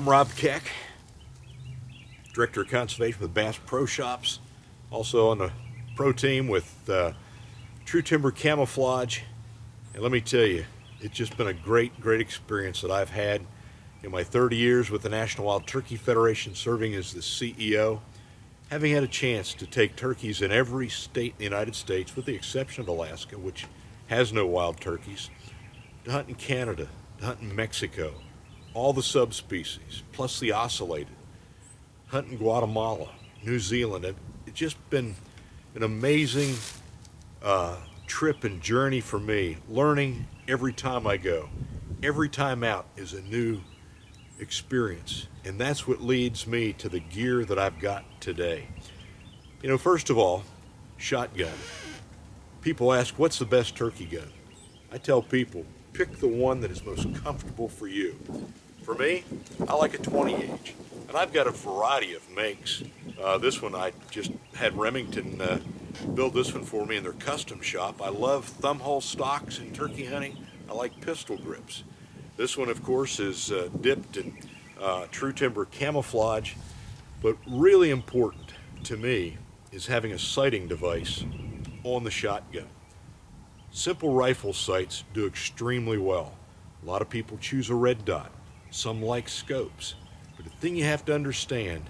I'm Rob Keck, Director of Conservation with Bass Pro Shops, also on the pro team with True Timber Camouflage. And let me tell you, it's just been a great experience that I've had in my 30 years with the National Wild Turkey Federation, serving as the CEO, having had a chance to take turkeys in every state in the United States, with the exception of Alaska, which has no wild turkeys, to hunt in Canada, to hunt in Mexico, all the subspecies, plus the ocellated, hunt in Guatemala, New Zealand. It's just been an amazing trip and journey for me, learning every time I go. Every time out is a new experience, and that's what leads me to the gear that I've got today. You know, first of all, shotgun. People ask, what's the best turkey gun? I tell people, pick the one that is most comfortable for you. For me, I like a 20 gauge, and I've got a variety of makes. This one, I just had Remington build this one for me in their custom shop. I love thumb hole stocks in turkey hunting. I like pistol grips. This one, of course, is dipped in True Timber Camouflage, but really important to me is having a sighting device on the shotgun. Simple rifle sights do extremely well. A lot of people choose a red dot. Some like scopes. But the thing you have to understand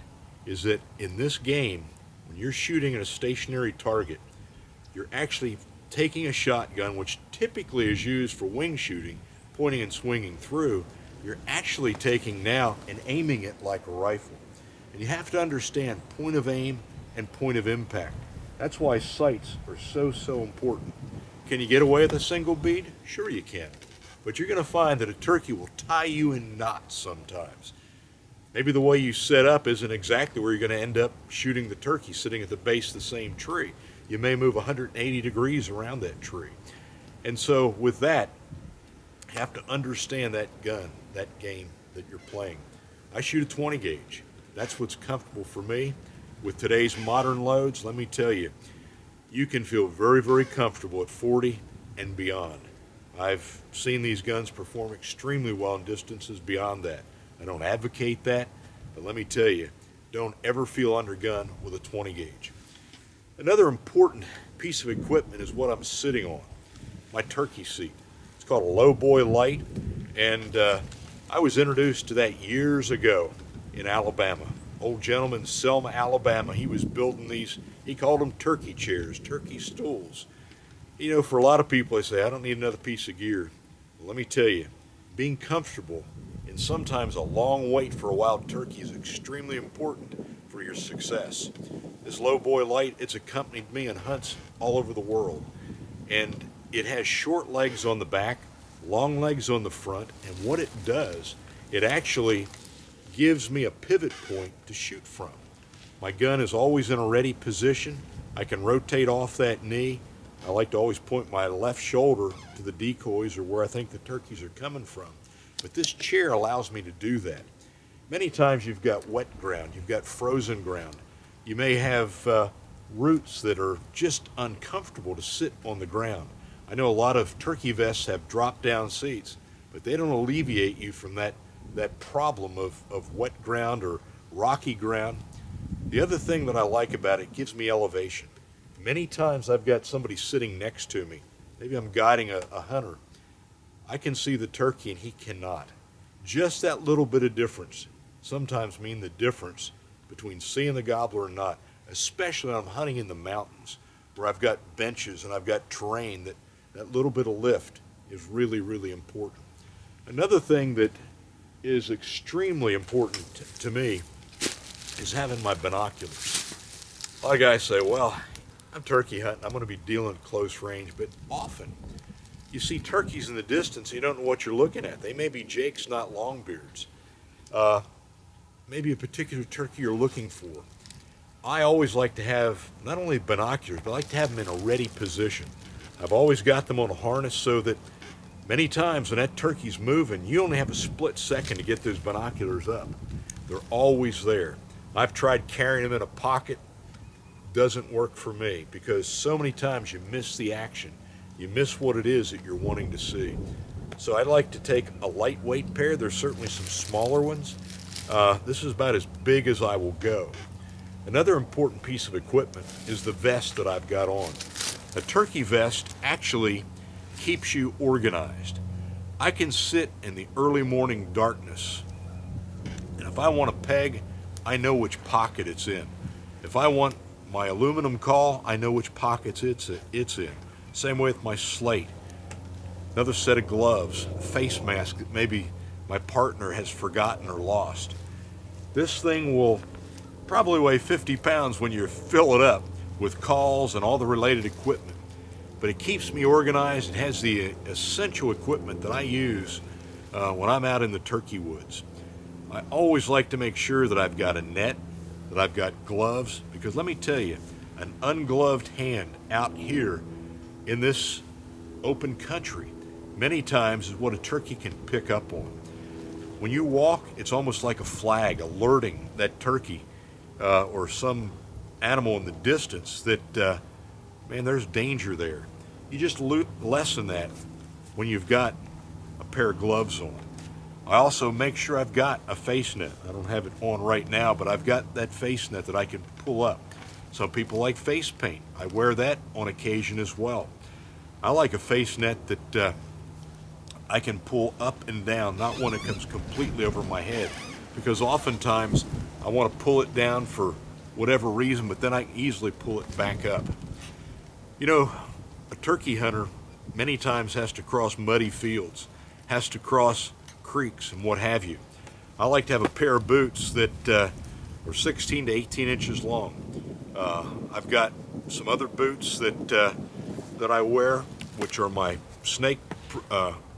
is that in this game, when you're shooting at a stationary target, you're actually taking a shotgun, which typically is used for wing shooting, pointing and swinging through. You're actually taking now and aiming it like a rifle. And you have to understand point of aim and point of impact. That's why sights are so important. Can you get away with a single bead? Sure you can. But you're going to find that a turkey will tie you in knots sometimes. Maybe the way you set up isn't exactly where you're going to end up shooting the turkey, sitting at the base of the same tree. You may move 180 degrees around that tree. And so with that, you have to understand that gun, that game that you're playing. I shoot a 20 gauge. That's what's comfortable for me. With today's modern loads, let me tell you, you can feel very comfortable at 40 and beyond. I've seen these guns perform extremely well in distances beyond that. I don't advocate that, but let me tell you, don't ever feel undergun with a 20 gauge. Another important piece of equipment is what I'm sitting on, my turkey seat. It's called a low boy light, and I was introduced to that years ago in Alabama. Old gentleman in Selma, Alabama, he was building these, he called them turkey chairs, turkey stools. You know, for a lot of people, they say, I don't need another piece of gear. Well, let me tell you, being comfortable and sometimes a long wait for a wild turkey is extremely important for your success. This low boy light, it's accompanied me on hunts all over the world. And it has short legs on the back, long legs on the front, and what it does, it actually gives me a pivot point to shoot from. My gun is always in a ready position. I can rotate off that knee. I like to always point my left shoulder to the decoys or where I think the turkeys are coming from. But this chair allows me to do that. Many times you've got wet ground, you've got frozen ground. You may have roots that are just uncomfortable to sit on the ground. I know a lot of turkey vests have drop-down seats, but they don't alleviate you from that problem of wet ground or rocky ground. The other thing that I like about it gives me elevation. Many times I've got somebody sitting next to me. Maybe I'm guiding a hunter. I can see the turkey and he cannot. Just that little bit of difference sometimes mean the difference between seeing the gobbler or not, especially when I'm hunting in the mountains where I've got benches and I've got terrain. That little bit of lift is really important. Another thing that is extremely important to me is having my binoculars. A lot of guys say, well, I'm turkey hunting, I'm going to be dealing at close range, but often you see turkeys in the distance and you don't know what you're looking at. They may be jakes, not longbeards. Maybe a particular turkey you're looking for. I always like to have not only binoculars, but I like to have them in a ready position. I've always got them on a harness so that many times when that turkey's moving, you only have a split second to get those binoculars up. They're always there. I've tried carrying them in a pocket. Doesn't work for me because so many times you miss the action. You miss what it is that you're wanting to see. So I like to take a lightweight pair. There's certainly some smaller ones, This is about as big as I will go. Another important piece of equipment is the vest that I've got on. A turkey vest actually keeps you organized. I can sit in the early morning darkness, and if I want a peg, I know which pocket it's in. If I want my aluminum caul, I know which pockets it's in. Same way with my slate. Another set of gloves, a face mask that maybe my partner has forgotten or lost. This thing will probably weigh 50 pounds when you fill it up with cauls and all the related equipment. But it keeps me organized. It has the essential equipment that I use when I'm out in the turkey woods. I always like to make sure that I've got a net, that I've got gloves, because let me tell you, an ungloved hand out here in this open country many times is what a turkey can pick up on. When you walk, it's almost like a flag alerting that turkey or some animal in the distance that, man, there's danger there. You just lessen that when you've got a pair of gloves on. I also make sure I've got a face net. I don't have it on right now, but I've got that face net that I can pull up. Some people like face paint. I wear that on occasion as well. I like a face net that I can pull up and down, not one that comes completely over my head, because oftentimes I want to pull it down for whatever reason, but then I can easily pull it back up. You know, a turkey hunter many times has to cross muddy fields, has to cross creeks and what have you. I like to have a pair of boots that are 16 to 18 inches long. I've got some other boots that I wear, which are my snake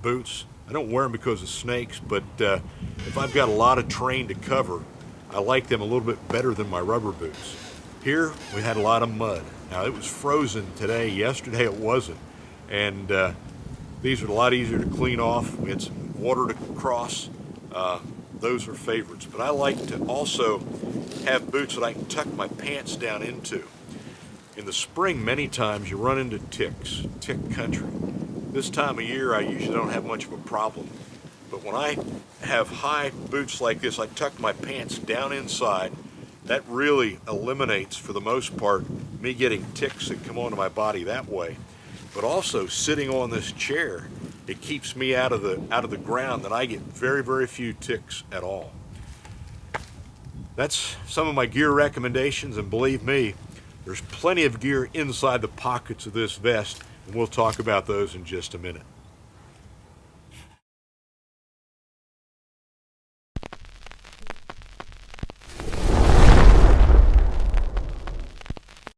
boots. I don't wear them because of snakes, but if I've got a lot of terrain to cover, I like them a little bit better than my rubber boots. Here, we had a lot of mud. Now, it was frozen today. Yesterday, it wasn't. And these are a lot easier to clean off. We had some water to cross. Those are favorites. But I like to also have boots that I can tuck my pants down into. In the spring, many times you run into ticks, tick country. This time of year, I usually don't have much of a problem. But when I have high boots like this, I tuck my pants down inside. That really eliminates, for the most part, me getting ticks that come onto my body that way. But also, sitting on this chair, it keeps me out of the ground, and I get very, very few ticks at all. That's some of my gear recommendations, and believe me, there's plenty of gear inside the pockets of this vest, and we'll talk about those in just a minute.